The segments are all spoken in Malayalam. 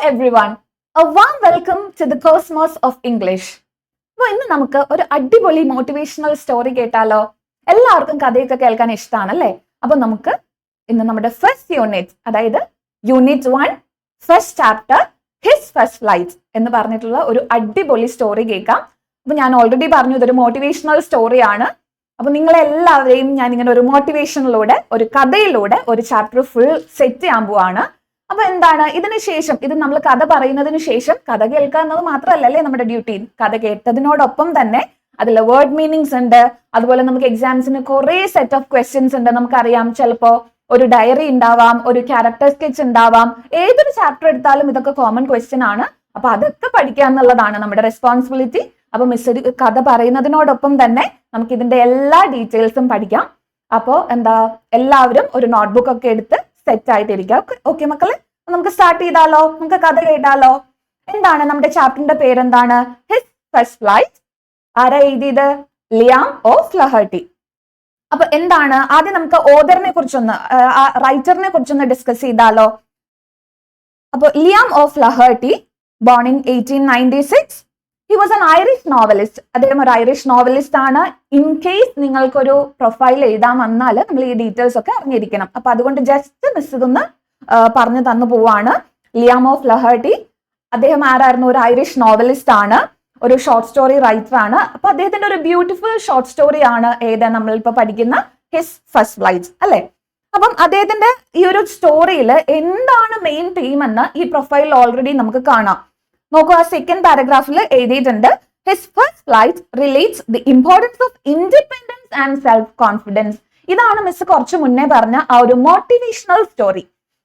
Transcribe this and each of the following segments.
everyone. A warm welcome to the Cosmos of English. അപ്പോൾ ഇന്ന് നമുക്ക് ഒരു അടിപൊളി മോട്ടിവേഷണൽ സ്റ്റോറി കേട്ടാലോ? എല്ലാവർക്കും കഥയൊക്കെ കേൾക്കാൻ ഇഷ്ടമാണല്ലേ? അപ്പോൾ നമുക്ക് ഇന്ന് നമ്മുടെ ഫസ്റ്റ് യൂണിറ്റ്, അതായത് unit 1 first chapter his first light എന്ന് പറഞ്ഞിട്ടുള്ള ഒരു അടിപൊളി സ്റ്റോറി കേൾക്കാം. അപ്പോൾ ഞാൻ ഓൾറെഡി പറഞ്ഞു ഇതൊരു മോട്ടിവേഷണൽ സ്റ്റോറിയാണ്. അപ്പൊ നിങ്ങളെല്ലാവരെയും ഞാൻ ഇങ്ങനെ ഒരു മോട്ടിവേഷനിലൂടെ, ഒരു കഥയിലൂടെ ഒരു ചാപ്റ്റർ ഫുൾ സെറ്റ് ചെയ്യാൻ പോവാണ്. അപ്പൊ എന്താണ് ഇതിന് ശേഷം, ഇത് നമ്മൾ കഥ പറയുന്നതിന് ശേഷം കഥ കേൾക്കുക എന്നത് മാത്രമല്ല അല്ലേ നമ്മുടെ ഡ്യൂട്ടി. കഥ കേട്ടതിനോടൊപ്പം തന്നെ അതിൽ വേർഡ് മീനിങ്സ് ഉണ്ട്. അതുപോലെ നമുക്ക് എക്സാംസിന് കുറെ സെറ്റ് ഓഫ് ക്വസ്റ്റ്യൻസ് ഉണ്ട്. നമുക്കറിയാം, ചിലപ്പോ ഒരു ഡയറി ഉണ്ടാവാം, ഒരു ക്യാരക്ടർ സ്കെച്ച് ഉണ്ടാവാം. ഏതൊരു ചാപ്റ്റർ എടുത്താലും ഇതൊക്കെ കോമൺ ക്വസ്റ്റ്യൻ ആണ്. അപ്പൊ അതൊക്കെ പഠിക്കുക എന്നുള്ളതാണ് നമ്മുടെ റെസ്പോൺസിബിലിറ്റി. അപ്പൊ മിസ് കഥ പറയുന്നതിനോടൊപ്പം തന്നെ നമുക്ക് ഇതിന്റെ എല്ലാ ഡീറ്റെയിൽസും പഠിക്കാം. അപ്പോ എല്ലാവരും ഒരു നോട്ട്ബുക്ക് ഒക്കെ എടുത്ത് സെറ്റ് ആയിട്ടിരിക്കുക. ഓക്കെ മക്കളെ, നമുക്ക് സ്റ്റാർട്ട് ചെയ്താലോ? നമുക്ക് കഥ കേട്ടാലോ? എന്താണ് നമ്മുടെ ചാപ്റ്ററിന്റെ പേരെന്താണ്? His first light. ആരാ എഴുതിയത്? ലിയാം ഓ ഫ്ലഹർട്ടി. അപ്പൊ എന്താണ്, ആദ്യം നമുക്ക് ഓതറിനെ കുറിച്ചൊന്ന്, റൈറ്ററിനെ കുറിച്ചൊന്ന് ഡിസ്കസ് ചെയ്താലോ? അപ്പൊ Liam O'Flaherty, born in 1896. He was an Irish novelist. അദ്ദേഹം ഒരു ഐറിഷ് നോവലിസ്റ്റ് ആണ്. ഇൻ കേസ് നിങ്ങൾക്കൊരു പ്രൊഫൈൽ എഴുതാൻ വന്നാൽ നമ്മൾ ഈ ഡീറ്റെയിൽസ് ഒക്കെ അറിഞ്ഞിരിക്കണം. അപ്പൊ അതുകൊണ്ട് ജസ്റ്റ് മിസ് ഇതൊന്ന് പറഞ്ഞു തന്നു പോവാണ്. ലിയാം ഓ ഫ്ലഹർട്ടി, അദ്ദേഹം ആരായിരുന്നു? ഒരു ഐറിഷ് നോവലിസ്റ്റ് ആണ്, ഒരു ഷോർട്ട് സ്റ്റോറി റൈറ്റർ ആണ്. അപ്പൊ അദ്ദേഹത്തിന്റെ ഒരു ബ്യൂട്ടിഫുൾ ഷോർട്ട് സ്റ്റോറി ആണ് ഏതാ നമ്മളിപ്പോ പഠിക്കുന്ന ഹിസ് ഫസ്റ്റ് ലൈറ്റ്സ് അല്ലെ. അപ്പം അദ്ദേഹത്തിന്റെ ഈ ഒരു സ്റ്റോറിയിൽ എന്താണ് മെയിൻ തീം എന്ന് ഈ പ്രൊഫൈലിൽ ഓൾറെഡി നമുക്ക് കാണാം. നോക്കൂ, ആ സെക്കൻഡ് പാരഗ്രാഫിൽ എഴുതിയിട്ടുണ്ട്, his first light relates the importance of independence and self confidence. ഇതാണ് മിസ് കുറച്ച് മുന്നേ പറഞ്ഞ ആ ഒരു മോട്ടിവേഷണൽ സ്റ്റോറി.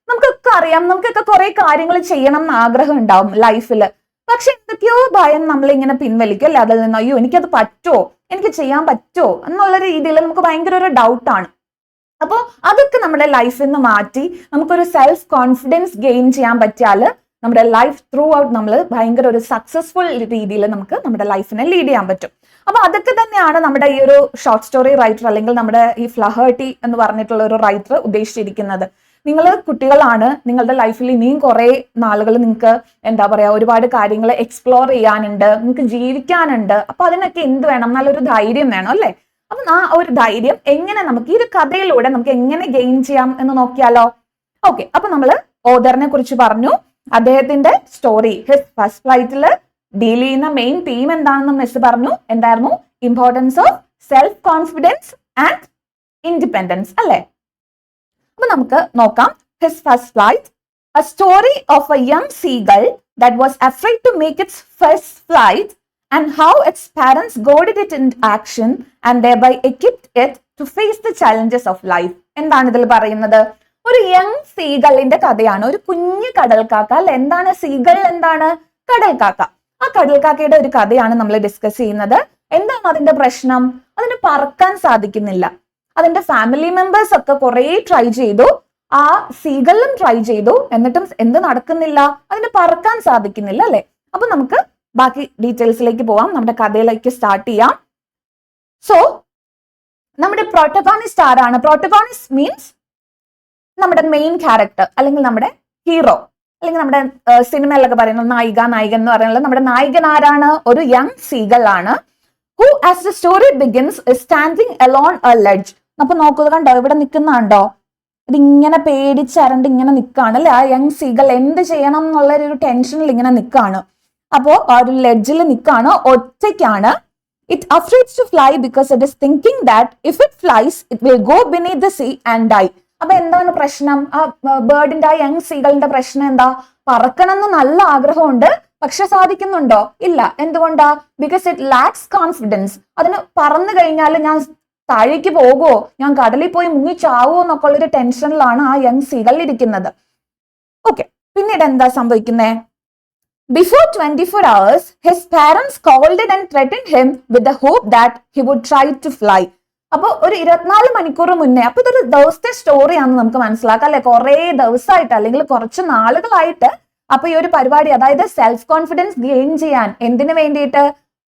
നമുക്കൊക്കെ അറിയാം, നമുക്കൊക്കെ കുറെ കാര്യങ്ങൾ ചെയ്യണം എന്ന് ആഗ്രഹം ഉണ്ടാവും ലൈഫിൽ. പക്ഷെ എന്തൊക്കെയോ ഭയം നമ്മളിങ്ങനെ പിൻവലിക്കും അല്ലെ, അതിൽ നിന്ന്. അയ്യോ, എനിക്കത് പറ്റുമോ, എനിക്ക് ചെയ്യാൻ പറ്റുമോ എന്നുള്ള രീതിയിൽ നമുക്ക് ഭയങ്കര ഒരു ഡൗട്ടാണ്. അപ്പോൾ അതൊക്കെ നമ്മുടെ ലൈഫിൽ നിന്ന് മാറ്റി നമുക്കൊരു സെൽഫ് കോൺഫിഡൻസ് ഗെയിൻ ചെയ്യാൻ പറ്റിയാൽ നമ്മുടെ ലൈഫ് ത്രൂ ഔട്ട് നമ്മൾ ഭയങ്കര ഒരു സക്സസ്ഫുൾ രീതിയിൽ നമുക്ക് നമ്മുടെ ലൈഫിനെ ലീഡ് ചെയ്യാൻ പറ്റും. അപ്പൊ അതൊക്കെ തന്നെയാണ് നമ്മുടെ ഈ ഒരു ഷോർട്ട് സ്റ്റോറി റൈറ്റർ, അല്ലെങ്കിൽ നമ്മുടെ ഈ ഫ്ലഹർട്ടി എന്ന് പറഞ്ഞിട്ടുള്ള ഒരു റൈറ്റർ ഉദ്ദേശിച്ചിരിക്കുന്നത്. നിങ്ങൾ കുട്ടികളാണ്, നിങ്ങളുടെ ലൈഫിൽ ഇനിയും കുറെ നാളുകൾ നിങ്ങൾക്ക് ഒരുപാട് കാര്യങ്ങൾ എക്സ്പ്ലോർ ചെയ്യാനുണ്ട്, നിങ്ങൾക്ക് ജീവിക്കാനുണ്ട്. അപ്പൊ അതിനൊക്കെ എന്ത് വേണം? നല്ലൊരു ധൈര്യം വേണം അല്ലെ. അപ്പൊ ആ ഒരു ധൈര്യം എങ്ങനെ നമുക്ക് ഈ ഒരു കഥയിലൂടെ നമുക്ക് എങ്ങനെ ഗെയിൻ ചെയ്യാം എന്ന് നോക്കിയാലോ? ഓക്കെ, അപ്പൊ നമ്മൾ ഓതറിനെ കുറിച്ച് പറഞ്ഞു. അദ്ദേഹത്തിന്റെ സ്റ്റോറി ഹിസ് ഫസ്റ്റ് ഫ്ലൈറ്റിൽ ഡീൽ ചെയ്യുന്ന മെയിൻ തീം എന്താണെന്ന് മിസ് പറഞ്ഞു. എന്തായിരുന്നു? Importance of self confidence and independence അല്ലെ. അപ്പൊ നമുക്ക് നോക്കാം. His first flight, a story of a young seagull that was afraid to make its first flight and how its parents guided it in action and thereby equipped it to face the challenges of life. എന്താണ് ഇതിൽ പറയുന്നത്? ഒരു യങ് സീഗളിന്റെ കഥയാണ്. ഒരു കുഞ്ഞു കടൽക്കാക്ക അല്ലെ. എന്താണ് സീഗൾ? എന്താണ്? കടൽക്കാക്ക. ആ കടൽക്കാക്കയുടെ ഒരു കഥയാണ് നമ്മൾ ഡിസ്കസ് ചെയ്യുന്നത്. എന്താണ് അതിന്റെ പ്രശ്നം? അതിന് പറക്കാൻ സാധിക്കുന്നില്ല. അതിന്റെ ഫാമിലി മെമ്പേഴ്സ് ഒക്കെ കുറെ ട്രൈ ചെയ്തു, ആ സീഗളും ട്രൈ ചെയ്തു, എന്നിട്ടും എന്ത് നടക്കുന്നില്ല? അതിന് പറക്കാൻ സാധിക്കുന്നില്ല അല്ലെ. അപ്പൊ നമുക്ക് ബാക്കി ഡീറ്റെയിൽസിലേക്ക് പോവാം, നമ്മുടെ കഥയിലേക്ക് സ്റ്റാർട്ട് ചെയ്യാം. സോ നമ്മുടെ പ്രോട്ടഗോണിസ്റ്റ് ആരാണ്? പ്രോട്ടഗോണിസ്റ്റ് മീൻസ് നമ്മുടെ മെയിൻ ക്യാരക്ടർ, അല്ലെങ്കിൽ നമ്മുടെ ഹീറോ, അല്ലെങ്കിൽ നമ്മുടെ സിനിമയിലൊക്കെ പറയുന്നത് നായിക, നായകൻ എന്ന് പറയുന്നത്. നമ്മുടെ നായകൻ ആരാണ്? ഒരു യങ് സീഗൾ ആണ്. Who has the story begins is standing alone A ledge. അപ്പൊ നോക്കുക, കണ്ടോ, ഇവിടെ നിൽക്കുന്നുണ്ടോ? ഇതിങ്ങനെ പേടിച്ചരണ്ട് ഇങ്ങനെ നിൽക്കുകയാണ് അല്ലെ. ആ യങ് സീഗൾ എന്ത് ചെയ്യണം എന്നുള്ള ഒരു ടെൻഷനിൽ ഇങ്ങനെ നിൽക്കുകയാണ്. അപ്പോ ആ ഒരു ലെഡ്ജിൽ നിൽക്കുകയാണ്, ഒറ്റയ്ക്കാണ്. It afraid to fly because it is thinking that if it flies, it will go beneath the sea and die. അപ്പൊ എന്താണ് പ്രശ്നം? ആ ബേർഡിന്റെ, ആ യങ് സീഗളിന്റെ പ്രശ്നം എന്താ? പറക്കണം എന്ന് നല്ല ആഗ്രഹമുണ്ട്, പക്ഷെ സാധിക്കുന്നുണ്ടോ? ഇല്ല. എന്തുകൊണ്ടാ? Because it lakhs confidence. അതിന് പറന്നു കഴിഞ്ഞാൽ ഞാൻ താഴേക്ക് പോകുമോ, ഞാൻ കടലിൽ പോയി മുങ്ങി ചാവോ എന്നൊക്കെ ഉള്ളൊരു ടെൻഷനിലാണ് ആ യങ് സീഗൾ ഇരിക്കുന്നത്. ഓക്കെ, പിന്നീട് എന്താ സംഭവിക്കുന്നേ? Before 24 hours, his parents scolded and threatened him with the hope that he would try to fly. അപ്പൊ ഒരു 24 മണിക്കൂർ മുന്നേ, അപ്പൊ ഇതൊരു ദിവസത്തെ സ്റ്റോറിയാണെന്ന് നമുക്ക് മനസ്സിലാക്കാം അല്ലെ. കുറെ ദിവസമായിട്ട് അല്ലെങ്കിൽ കുറച്ച് നാളുകളായിട്ട് അപ്പൊ ഈ ഒരു പരിപാടി, അതായത് സെൽഫ് കോൺഫിഡൻസ് ഗെയിൻ ചെയ്യാൻ, എന്തിനു വേണ്ടിയിട്ട്?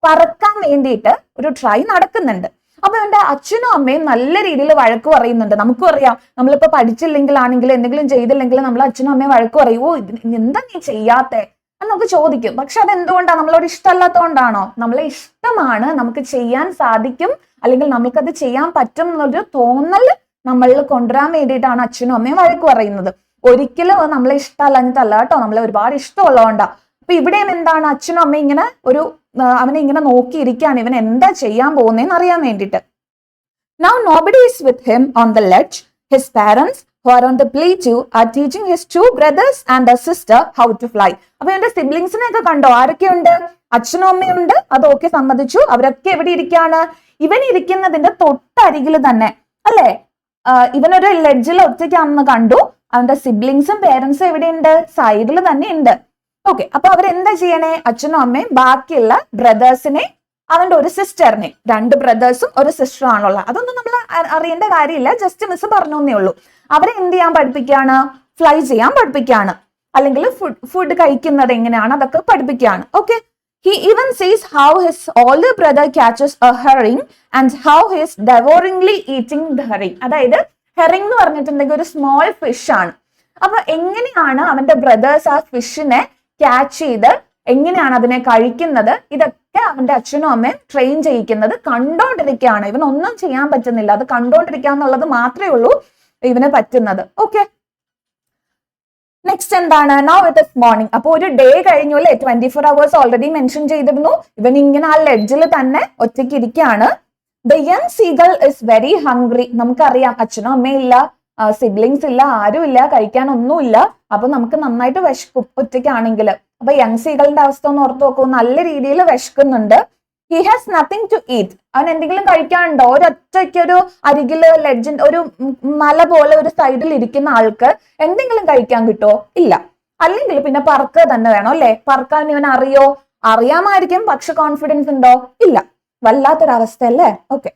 പറക്കാൻ വേണ്ടിയിട്ട് ഒരു ട്രൈ നടക്കുന്നുണ്ട്. അപ്പൊ ഇവന്റെ അച്ഛനും അമ്മയും നല്ല രീതിയിൽ വഴക്ക് പറയുന്നുണ്ട്. നമുക്കും അറിയാം, നമ്മളിപ്പോ പഠിച്ചില്ലെങ്കിലാണെങ്കിലും എന്തെങ്കിലും ചെയ്തില്ലെങ്കിൽ നമ്മൾ അച്ഛനും അമ്മയും വഴക്ക് പറയും, ഓ എന്താ നീ ചെയ്യാത്തെ എന്ന് നമുക്ക് ചോദിക്കും. പക്ഷെ അതെന്തുകൊണ്ടാണ്? നമ്മളോട് ഇഷ്ടമല്ലാത്തതുകൊണ്ടാണോ? നമ്മളെ ഇഷ്ടമാണ്, നമുക്ക് ചെയ്യാൻ സാധിക്കും അല്ലെങ്കിൽ നമുക്കത് ചെയ്യാൻ പറ്റും എന്നൊരു തോന്നൽ നമ്മളിൽ കൊണ്ടുവരാൻ വേണ്ടിയിട്ടാണ് അച്ഛനും അമ്മയും വഴക്ക് പറയുന്നത്. ഒരിക്കലും നമ്മളെ ഇഷ്ടമല്ലാഞ്ഞിട്ടല്ല കേട്ടോ, നമ്മളെ ഒരുപാട് ഇഷ്ടമുള്ളതുകൊണ്ടാ. അപ്പൊ ഇവിടെയും എന്താണ്, അച്ഛനും അമ്മയും ഇങ്ങനെ അവനെ ഇങ്ങനെ നോക്കിയിരിക്കുകയാണ്, ഇവൻ എന്താ ചെയ്യാൻ പോകുന്നതെന്ന് അറിയാൻ വേണ്ടിയിട്ട്. Now nobody is with him on the ledge. His parents, who are on the plateau, are teaching his two brothers and a sister how to fly. അപ്പൊ ഇവന്റെ സിബ്ലിങ്സിനെ ഒക്കെ കണ്ടോ? ആരൊക്കെയുണ്ട്? അച്ഛനും അമ്മയുണ്ട്, അതൊക്കെ സമ്മതിച്ചു. അവരൊക്കെ എവിടെ ഇരിക്കുകയാണ്? ഇവൻ ഇരിക്കുന്നതിന്റെ തൊട്ടരികിൽ തന്നെ, അല്ലെ? ഇവനൊരു ലെഡ്ജിൽ ഒറ്റയ്ക്കാണെന്ന് കണ്ടു. അവന്റെ സിബ്ലിങ്സും പേരൻസും എവിടെയുണ്ട്? സൈഡിൽ തന്നെ ഉണ്ട്. ഓക്കെ, അപ്പൊ അവരെന്താ ചെയ്യണേ? അച്ഛനും അമ്മയും ബാക്കിയുള്ള ബ്രദേഴ്സിനെ, അവന്റെ ഒരു സിസ്റ്ററിനെ, 2 ബ്രദേഴ്സും ഒരു സിസ്റ്ററും ആണുള്ളത്. അതൊന്നും നമ്മൾ അറിയേണ്ട കാര്യമില്ല, ജസ്റ്റ് മിസ് പറഞ്ഞേ ഉള്ളൂ. അവരെ എന്ത് ചെയ്യാൻ പഠിപ്പിക്കുകയാണ്? ഫ്ലൈ ചെയ്യാൻ പഠിപ്പിക്കുകയാണ്, അല്ലെങ്കിൽ ഫുഡ് കഴിക്കുന്നത് എങ്ങനെയാണ് അതൊക്കെ പഠിപ്പിക്കുകയാണ്. Okay, he even sees how his older brother catches a herring and how he is devoringly eating the herring. അതായത് ഹെറിംഗ് എന്ന് പറഞ്ഞിട്ടുണ്ടെങ്കിൽ ഒരു സ്മോൾ ഫിഷ് ആണ്. അപ്പൊ എങ്ങനെയാണ് അവന്റെ ബ്രദേഴ്സ് ആ ഫിഷിനെ ക്യാച്ച് ചെയ്ത് എങ്ങനെയാണ് അതിനെ കഴിക്കുന്നത്, ഇതൊക്കെ അവന്റെ അച്ഛനും അമ്മയും ട്രെയിൻ ചെയ്യിക്കുന്നത് കണ്ടോണ്ടിരിക്കുകയാണ്. ഇവൻ ഒന്നും ചെയ്യാൻ പറ്റുന്നില്ല, അത് കണ്ടോണ്ടിരിക്കുക എന്നുള്ളത് മാത്രമേ ഉള്ളൂ ഇവന് പറ്റുന്നത്. ഓക്കെ, നെക്സ്റ്റ് എന്താണ്? Now it is morning. അപ്പൊ ഒരു ഡേ കഴിഞ്ഞു അല്ലെ, 24 hours ഓൾറെഡി മെൻഷൻ ചെയ്തിരുന്നു. ഇവൻ ഇങ്ങനെ ആ ലെഡ്ജിൽ തന്നെ ഒറ്റയ്ക്ക് ഇരിക്കുകയാണ്. The young seagull is very hungry. നമുക്കറിയാം, അച്ഛനും അമ്മയും ഇല്ല, സിബ്ലിങ്സ് ഇല്ല, ആരും ഇല്ല, കഴിക്കാനൊന്നുമില്ല. അപ്പൊ നമുക്ക് നന്നായിട്ട് വിശക്കും ഒറ്റയ്ക്കാണെങ്കിൽ. അപ്പൊ യങ് സീഗളിന്റെ അവസ്ഥ ഒന്ന് ഓർത്ത് നോക്കൂ, നല്ല രീതിയിൽ വിശക്കുന്നുണ്ട്. He has nothing to eat. അവൻ എന്തെങ്കിലും കഴിക്കാനുണ്ടോ? ഒരൊറ്റയ്ക്ക് ഒരു അരികില് ലെഡ്ജിന്റെ ഒരു മല പോലെ ഒരു സൈഡിൽ ഇരിക്കുന്ന ആൾക്ക് എന്തെങ്കിലും കഴിക്കാൻ കിട്ടോ? ഇല്ല. അല്ലെങ്കിൽ പിന്നെ പറക്കുക തന്നെ വേണം അല്ലെ? പറക്കാൻ ഇവൻ അറിയാമായിരിക്കും, പക്ഷെ കോൺഫിഡൻസ് ഉണ്ടോ? ഇല്ല. വല്ലാത്തൊരവസ്ഥ അല്ലേ? Okay,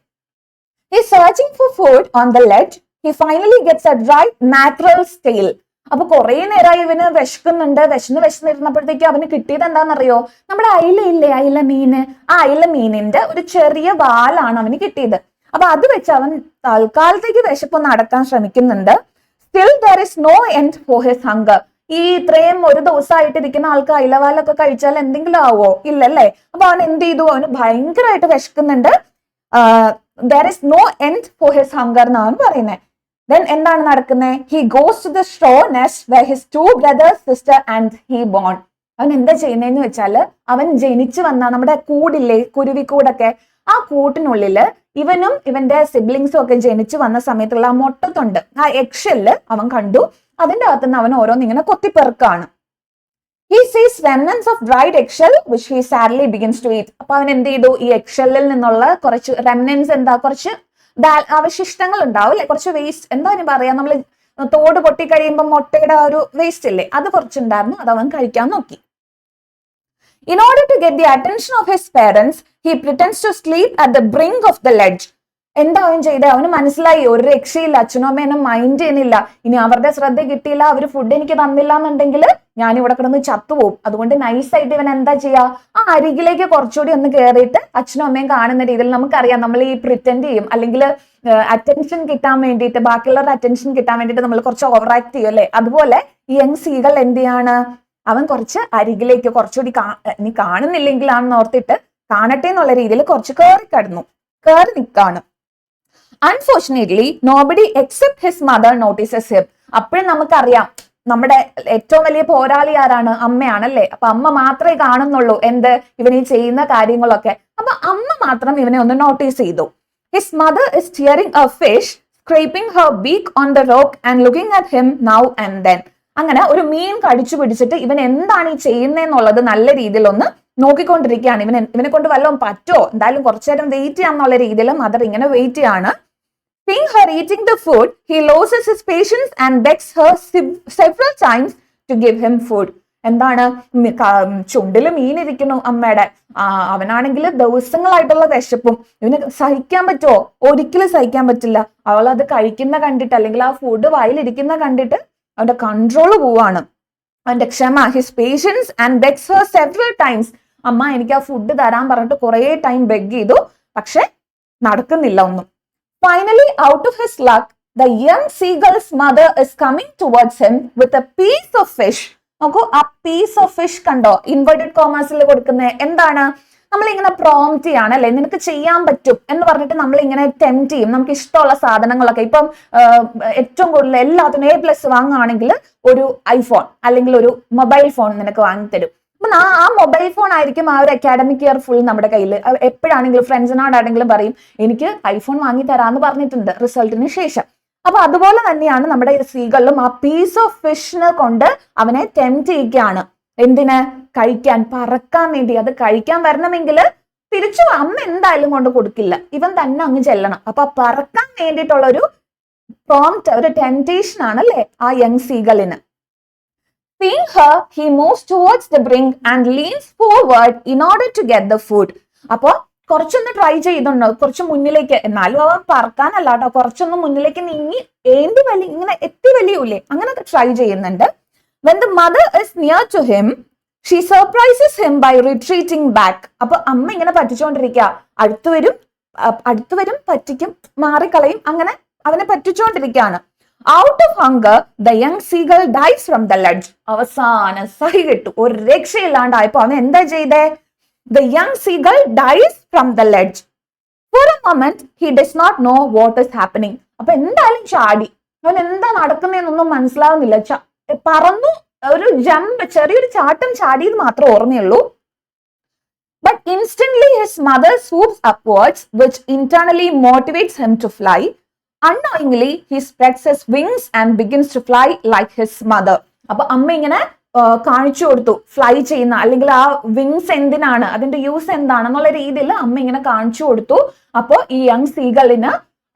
he searching for food on the ledge. He finally gets a dry mackerel's tail. അപ്പൊ കുറെ നേരമായി ഇവന് വിശക്കുന്നുണ്ട്. വിശന്നിരുന്നപ്പോഴത്തേക്ക് അവന് കിട്ടിയത് എന്താണെന്നറിയോ? നമ്മുടെ അയിലയില്ലേ, അയില മീന്, ആ അയില മീനിന്റെ ഒരു ചെറിയ വാലാണ് അവന് കിട്ടിയത്. അപ്പൊ അത് വെച്ച് അവൻ തൽക്കാലത്തേക്ക് വിശപ്പൊന്ന് അടക്കാൻ ശ്രമിക്കുന്നുണ്ട്. Still there is no end for his hunger. ഈ ഇത്രയും ഒരു ദിവസമായിട്ടിരിക്കുന്ന ആൾക്ക് അയിലവാലൊക്കെ കഴിച്ചാൽ എന്തെങ്കിലും ആവോ? ഇല്ലല്ലേ? അപ്പൊ അവൻ എന്ത് ചെയ്തു? അവന് ഭയങ്കരമായിട്ട് വിശക്കുന്നുണ്ട്. There is no end for his hunger എന്നാണ് പറയുന്നത്. Then എന്താണ് നടക്കുന്നത്? He goes to the straw nest where his 2 brothers, sister and he born. അവൻ എന്താ ചെയ്യുന്നതെന്ന് വെച്ചാൽ, അവൻ ജനിച്ചു വന്ന നമ്മുടെ കൂടില്ലേ, കുരുവിക്കൂടൊക്കെ, ആ കൂട്ടിനുള്ളില് ഇവനും ഇവന്റെ സിബ്ലിങ്സും ഒക്കെ ജനിച്ചു വന്ന സമയത്തുള്ള ആ മൊട്ടത്തുണ്ട്, ആ എഗ്ഷെല്ല് അവൻ കണ്ടു. അതിന്റെ അകത്തുനിന്ന് അവൻ ഓരോന്ന് ഇങ്ങനെ കൊത്തിപ്പെറുക്കാണ്. He sees remnants of dried eggshell which he sadly begins to eat. അപ്പൊ അവൻ എന്ത് ചെയ്തു? ഈ എഗ്ഷെല്ലിൽ നിന്നുള്ള കുറച്ച് remnants, കുറച്ച് അവശിഷ്ടങ്ങൾ ഉണ്ടാവും അല്ലെ, കുറച്ച് വേസ്റ്റ്, എന്താ പറയാ, നമ്മൾ തോട് പൊട്ടി കഴിയുമ്പോൾ മുട്ടയുടെ ഒരു വേസ്റ്റ് ഇല്ലേ, അത് കുറച്ചുണ്ടായിരുന്നു, അത് അവൻ കഴിക്കാൻ നോക്കി. In order to get the attention of his parents, he pretends to sleep at the brink of the ledge. എന്താ അവൻ ചെയ്തത്? അവന് മനസ്സിലായി ഒരു രക്ഷയില്ല, അച്ഛനും അമ്മേനും മൈൻഡ് ചെയ്യുന്നില്ല, ഇനി അവരുടെ ശ്രദ്ധ കിട്ടിയില്ല, അവർ ഫുഡ് എനിക്ക് തന്നില്ല എന്നുണ്ടെങ്കിൽ ഞാൻ ഇവിടെ കിടന്ന് ചത്തുപോകും. അതുകൊണ്ട് നൈസായിട്ട് ഇവൻ എന്താ ചെയ്യാ? ആ അരികിലേക്ക് കുറച്ചുകൂടി ഒന്ന് കയറിയിട്ട് അച്ഛനും അമ്മയും കാണുന്ന രീതിയിൽ, നമുക്കറിയാം നമ്മൾ ഈ പ്രിറ്റൻഡ് ചെയ്യും, അല്ലെങ്കിൽ അറ്റൻഷൻ കിട്ടാൻ വേണ്ടിയിട്ട്, ബാക്കിയുള്ളവരുടെ അറ്റൻഷൻ കിട്ടാൻ വേണ്ടിയിട്ട് നമ്മൾ കുറച്ച് ഓവർ ആക്ട് ചെയ്യും അല്ലെ? അതുപോലെ ഈ യങ് സീകൾ എന്ത് ചെയ്യാണ്? അവൻ കുറച്ച് അരികിലേക്ക് കുറച്ചുകൂടി ഇനി കാണുന്നില്ലെങ്കിലാണെന്ന് ഓർത്തിട്ട് കാണട്ടെ എന്നുള്ള രീതിയിൽ കുറച്ച് കയറി നിൽക്കാണ്. Unfortunately, nobody except his mother notices him. അപ്പോഴും നമുക്കറിയാം, നമ്മുടെ ഏറ്റവും വലിയ പോരാളി ആരാണ്? അമ്മയാണല്ലേ? അപ്പൊ അമ്മ മാത്രമേ കാണുന്നുള്ളൂ എന്ത്, ഇവൻ ഈ ചെയ്യുന്ന കാര്യങ്ങളൊക്കെ. അപ്പൊ അമ്മ മാത്രം ഇവനെ ഒന്ന് നോട്ടീസ് ചെയ്തു. His mother is tearing a fish, scraping her beak on the rock and looking at him now and then. അങ്ങനെ ഒരു മീൻ കടിച്ചു പിടിച്ചിട്ട് ഇവൻ എന്താണ് ഈ ചെയ്യുന്നതെന്നുള്ളത് നല്ല രീതിയിൽ ഒന്ന് നോക്കിക്കൊണ്ടിരിക്കുകയാണ്. ഇവനെ കൊണ്ട് വല്ലതും പറ്റോ, എന്തായാലും കുറച്ചു നേരം വെയിറ്റ് ചെയ്യാന്നുള്ള രീതിയിൽ മദർ ഇങ്ങനെ വെയിറ്റ് ചെയ്യാണ്. Seeing her eating the food, he loses his patience and begs her several times to give him food. എന്താണ്? ചുണ്ടില് മീൻ ഇരിക്കുന്നു അമ്മയുടെ. അവനാണെങ്കിൽ ദിവസങ്ങളായിട്ടുള്ള വിശപ്പും. ഇവന് സഹിക്കാൻ പറ്റുമോ? ഒരിക്കലും സഹിക്കാൻ പറ്റില്ല. അവൾ അത് കഴിക്കുന്ന കണ്ടിട്ട്, അല്ലെങ്കിൽ ആ ഫുഡ് വായിലിരിക്കുന്ന കണ്ടിട്ട് അവന്റെ കൺട്രോൾ പോവാണ്, അവന്റെ ക്ഷമ, his patience and begs her several times. അമ്മ എനിക്ക് ആ ഫുഡ് തരാൻ പറഞ്ഞിട്ട് കുറെ ടൈം ബെഗ് ചെയ്തു, പക്ഷെ നടക്കുന്നില്ല ഒന്നും. Finally out of his luck the young seagull's mother is coming towards him with a piece of fish. നോക്കൂ, ആ പീസ് ഓഫ് ഫിഷ് കണ്ടോ, ഇൻവേർട്ടഡ് കോമേഴ്സിൽ കൊടുക്കുന്നത് എന്താണ്? നമ്മൾ ഇങ്ങനെ പ്രോംപ്റ്റ് ചെയ്യാണ് അല്ലെ, നിനക്ക് ചെയ്യാൻ പറ്റും എന്ന് പറഞ്ഞിട്ട് നമ്മൾ ഇങ്ങനെ ടെംപ്റ്റ് ചെയ്യും. നമുക്ക് ഇഷ്ടമുള്ള സാധനങ്ങളൊക്കെ ഇപ്പം ഏറ്റവും കൂടുതൽ എല്ലാത്തിനും A+ വാങ്ങുകയാണെങ്കിൽ ഒരു ഐഫോൺ അല്ലെങ്കിൽ ഒരു മൊബൈൽ ഫോൺ നിനക്ക് വാങ്ങിത്തരും. അപ്പൊ ആ മൊബൈൽ ഫോൺ ആയിരിക്കും ആ ഒരു അക്കാഡമിക് ഇയർ ഫുൾ നമ്മുടെ കയ്യിൽ. എപ്പോഴാണെങ്കിലും ഫ്രണ്ട്സിനോടാണെങ്കിലും പറയും എനിക്ക് ഐഫോൺ വാങ്ങി തരാന്ന് പറഞ്ഞിട്ടുണ്ട് റിസൾട്ടിന് ശേഷം. അപ്പൊ അതുപോലെ തന്നെയാണ് നമ്മുടെ സീകളിലും ആ പീസ് ഓഫ് ഫിഷിനെ കൊണ്ട് അവനെ ടെംപ്റ്റ് ചെയ്യുകയാണ്. എന്തിന്? കഴിക്കാൻ, പറക്കാൻ വേണ്ടി. അത് കഴിക്കാൻ വരണമെങ്കിൽ തിരിച്ചു അമ്മ എന്തായാലും കൊണ്ട് കൊടുക്കില്ല, ഇവൻ തന്നെ അങ്ങ് ചെല്ലണം. അപ്പൊ പറക്കാൻ വേണ്ടിയിട്ടുള്ള ഒരു പ്രോംപ്റ്റ്, ഒരു ടെംപ്റ്റേഷൻ ആണ് അല്ലെ ആ young സീഗളിന്. Seeing her, he moves towards the brink and leans forward in order to get the food. അപ്പൊ കുറച്ചൊന്ന് ട്രൈ ചെയ്തുണ്ടോ, കുറച്ച് മുന്നിലേക്ക്, എന്നാലും അവൻ പറക്കാനല്ല കേട്ടോ, കുറച്ചൊന്ന് മുന്നിലേക്ക് നീങ്ങി ഇങ്ങനെ എത്തി വലിയൂലേ, അങ്ങനെ ട്രൈ ചെയ്യുന്നുണ്ട്. When the mother is near to him, she surprises him by retreating back. അപ്പൊ അമ്മ ഇങ്ങനെ പറ്റിച്ചോണ്ടിരിക്കുക, അടുത്തു വരും പറ്റിക്കും, മാറിക്കളയും, അങ്ങനെ അവനെ പറ്റിച്ചോണ്ടിരിക്കുകയാണ്. Out of hunger, the young seagull dives from the ledge. അവസാനം സഹി കിട്ടു, ഒരു രക്ഷയില്ലാണ്ടായപ്പോ അവൻ എന്താ ചെയ്തേ? The young seagull dives from the ledge. For a moment, he does not know what is happening. അപ്പൊ എന്തായാലും ചാടി, അവൻ എന്താ നടക്കുന്നതെന്നൊന്നും മനസ്സിലാവുന്നില്ല. പറന്നു, ഒരു ജമ്പ്, ചെറിയൊരു ചാട്ടം ചാടിയത് മാത്രമേ ഓർമ്മയുള്ളൂ. But instantly his mother swoops upwards, which internally motivates him to fly. Unknowingly, he spreads his wings and begins to fly like his mother. അപ്പൊ അമ്മ ഇങ്ങനെ കാണിച്ചു കൊടുത്തു ഫ്ലൈ ചെയ്യുന്ന, അല്ലെങ്കിൽ ആ വിങ്സ് എന്തിനാണ്, അതിന്റെ യൂസ് എന്താണെന്നുള്ള രീതിയിൽ അമ്മ ഇങ്ങനെ കാണിച്ചു കൊടുത്തു. അപ്പോ ഈ യങ് സീഗളിന്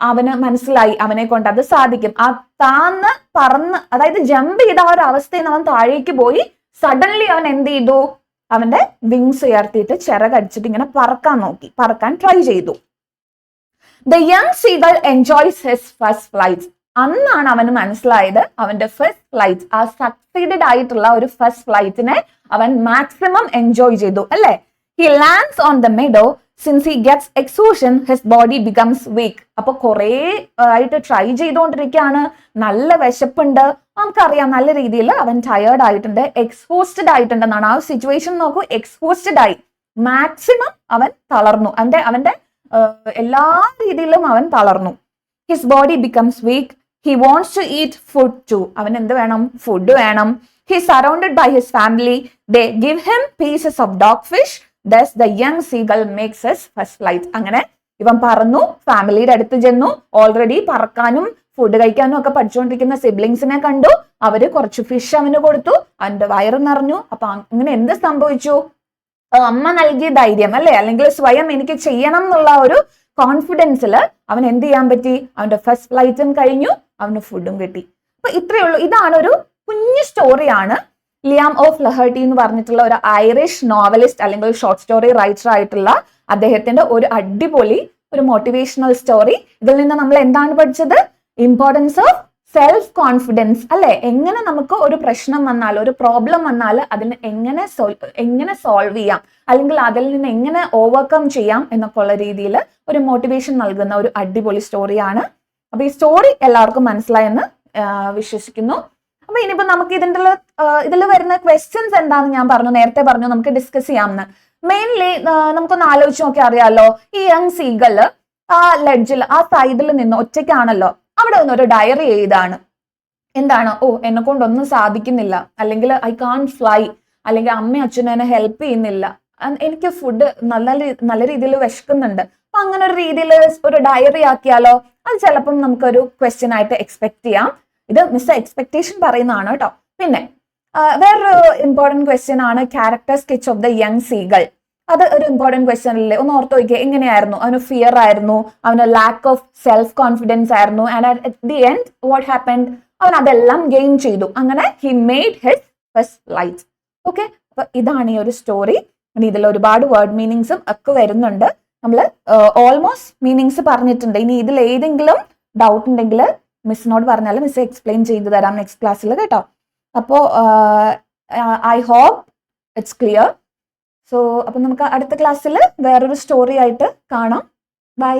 അവന് മനസ്സിലായി അവനെ കൊണ്ട് അത് സാധിക്കും. ആ താന്ന് പറന്ന്, അതായത് ജമ്പ് ചെയ്ത ആ ഒരു അവസ്ഥയിൽ നിന്ന് അവൻ താഴേക്ക് പോയി. സഡൻലി അവൻ എന്ത് ചെയ്തു? അവന്റെ വിങ്സ് ഉയർത്തിയിട്ട് ചിറകടിച്ചിട്ട് ഇങ്ങനെ പറക്കാൻ ട്രൈ ചെയ്തു. The young seagull enjoys his first flight. അന്നാണ് അവന് മനസ്സിലായത് അവന്റെ ഫസ്റ്റ് ഫ്ലൈറ്റ്, ആ സക്സീഡഡ് ആയിട്ടുള്ള ഒരു ഫസ്റ്റ് ഫ്ലൈറ്റിനെ അവൻ മാക്സിമം എൻജോയ് ചെയ്തു അല്ലെ. He lands on the meadow. Since he gets exhaustion, his body becomes weak. അപ്പൊ കുറെ ആയിട്ട് ട്രൈ ചെയ്തുകൊണ്ടിരിക്കുകയാണ്, നല്ല വിശപ്പുണ്ട്, നമുക്കറിയാം നല്ല രീതിയിൽ അവൻ ടയേർഡ് ആയിട്ടുണ്ട്, എക്സ്പോസ്റ്റഡ് ആയിട്ടുണ്ടെന്നാണ്. ആ സിറ്റുവേഷൻ നോക്കൂ, എക്സ്പോസ്റ്റഡ് ആയി, മാക്സിമം അവൻ തളർന്നു, അവന്റെ എല്ലാ രീതിയിലും അവൻ തളർന്നു. His body becomes weak. He wants to eat food too. അവൻ എന്ത് വേണം? ഫുഡ് വേണം. He is surrounded by his family. They give him pieces of dogfish. Thus the young seagull makes his first flight. അങ്ങനെ ഇവൻ പറന്നു, ഫാമിലിയുടെ അടുത്ത് ചെന്നു, ഓൾറെഡി പറക്കാനും ഫുഡ് കഴിക്കാനും ഒക്കെ പഠിച്ചുകൊണ്ടിരിക്കുന്ന സിബ്ലിങ്സിനെ കണ്ടു. അവര് കുറച്ച് ഫിഷ് അവന് കൊടുത്തു, അവന്റെ വയറ് നിറഞ്ഞു. അപ്പൊ അങ്ങനെ എന്ത് സംഭവിച്ചു? അമ്മ നൽകിയ ധൈര്യം അല്ലെ, അല്ലെങ്കിൽ സ്വയം എനിക്ക് ചെയ്യണം എന്നുള്ള ഒരു കോൺഫിഡൻസിൽ അവൻ എന്ത് ചെയ്യാൻ പറ്റി? അവന്റെ ഫസ്റ്റ് ഫ്ലൈറ്റും കഴിഞ്ഞു, അവന് ഫുഡും കിട്ടി. അപ്പൊ ഇത്രയേ ഉള്ളൂ. ഇതാണ് ഒരു കുഞ്ഞു സ്റ്റോറിയാണ്. ലിയാം ഓഫ് ലഹർട്ടി എന്ന് പറഞ്ഞിട്ടുള്ള ഒരു ഐറിഷ് നോവലിസ്റ്റ് അല്ലെങ്കിൽ ഷോർട്ട് സ്റ്റോറി റൈറ്റർ ആയിട്ടുള്ള അദ്ദേഹത്തിന്റെ ഒരു അടിപൊളി ഒരു മോട്ടിവേഷണൽ സ്റ്റോറി. ഇതിൽ നിന്ന് നമ്മൾ എന്താണ് പഠിച്ചത്? ഇമ്പോർട്ടൻസ് ഓഫ് സെൽഫ് കോൺഫിഡൻസ് അല്ലെ. എങ്ങനെ നമുക്ക് ഒരു പ്രശ്നം വന്നാൽ, ഒരു പ്രോബ്ലം വന്നാൽ അതിന് എങ്ങനെ സോൾവ് ചെയ്യാം, അല്ലെങ്കിൽ അതിൽ നിന്ന് എങ്ങനെ ഓവർകം ചെയ്യാം എന്നൊക്കെ ഉള്ള രീതിയിൽ ഒരു മോട്ടിവേഷൻ നൽകുന്ന ഒരു അടിപൊളി സ്റ്റോറിയാണ്. അപ്പൊ ഈ സ്റ്റോറി എല്ലാവർക്കും മനസ്സിലായെന്ന് വിശ്വസിക്കുന്നു. അപ്പൊ ഇനിയിപ്പോ നമുക്ക് ഇതിൽ വരുന്ന ക്വസ്റ്റ്യൻസ് എന്താണെന്ന് ഞാൻ നേരത്തെ പറഞ്ഞു, നമുക്ക് ഡിസ്കസ് ചെയ്യാമെന്ന്. മെയിൻലി നമുക്കൊന്ന് ആലോചിച്ച് നോക്കി അറിയാലോ, ഈ യങ് സീഗള് ആ ലെഡ്ജിൽ, ആ സൈഡിൽ നിന്ന് ഒറ്റയ്ക്കാണല്ലോ, അവിടെ നിന്ന് ഒരു ഡയറി എഴുതാണ്. എന്താണ്? എന്നെ കൊണ്ടൊന്നും സാധിക്കുന്നില്ല, അല്ലെങ്കിൽ ഐ കാൺ ഫ്ലൈ, അല്ലെങ്കിൽ അമ്മയും അച്ഛനും എന്നെ ഹെൽപ്പ് ചെയ്യുന്നില്ല, എനിക്ക് ഫുഡ് നല്ല രീതിയിൽ വിശക്കുന്നുണ്ട്. അപ്പൊ അങ്ങനെ ഒരു രീതിയിൽ ഒരു ഡയറി ആക്കിയാലോ, അത് ചിലപ്പം നമുക്കൊരു ക്വസ്റ്റ്യൻ ആയിട്ട് എക്സ്പെക്ട് ചെയ്യാം. ഇത് മിസ് എക്സ്പെക്ടേഷൻ പറയുന്നതാണ് കേട്ടോ. പിന്നെ വേറൊരു ഇമ്പോർട്ടന്റ് ക്വസ്റ്റ്യൻ ആണ് character sketch of the young seagull. അത് ഒരു ഇമ്പോർട്ടന്റ് ക്വസ്റ്റ്യൻ അല്ലേ? ഒന്ന് ഓർത്ത് നോക്കിയാൽ എങ്ങനെയായിരുന്നു? അവന് ഫിയർ ആയിരുന്നു, അവന് ലാക്ക് ഓഫ് സെൽഫ് കോൺഫിഡൻസ് ആയിരുന്നു, and at the end what happened? അവൻ അതെല്ലാം ഗെയിൻ ചെയ്തു. അങ്ങനെ he made his first flight. Okay, അപ്പൊ ഇതാണ് ഈ ഒരു സ്റ്റോറി. ഇനി ഇതിൽ ഒരുപാട് വേർഡ് മീനിങ്സും ഒക്കെ വരുന്നുണ്ട്. നമ്മൾ ഓൾമോസ്റ്റ് മീനിങ്സ് പറഞ്ഞിട്ടുണ്ട്. ഇനി ഇതിൽ ഏതെങ്കിലും ഡൗട്ട് ഉണ്ടെങ്കിൽ മിസ്സിനോട് പറഞ്ഞാൽ മിസ് എക്സ്പ്ലെയിൻ ചെയ്തു തരാം നെക്സ്റ്റ് ക്ലാസ്സിൽ കേട്ടോ. അപ്പോൾ I hope it's clear. So അപ്പൊ നമുക്ക് അടുത്ത ക്ലാസ്സിൽ വേറൊരു സ്റ്റോറി ആയിട്ട് കാണാം. ബൈ.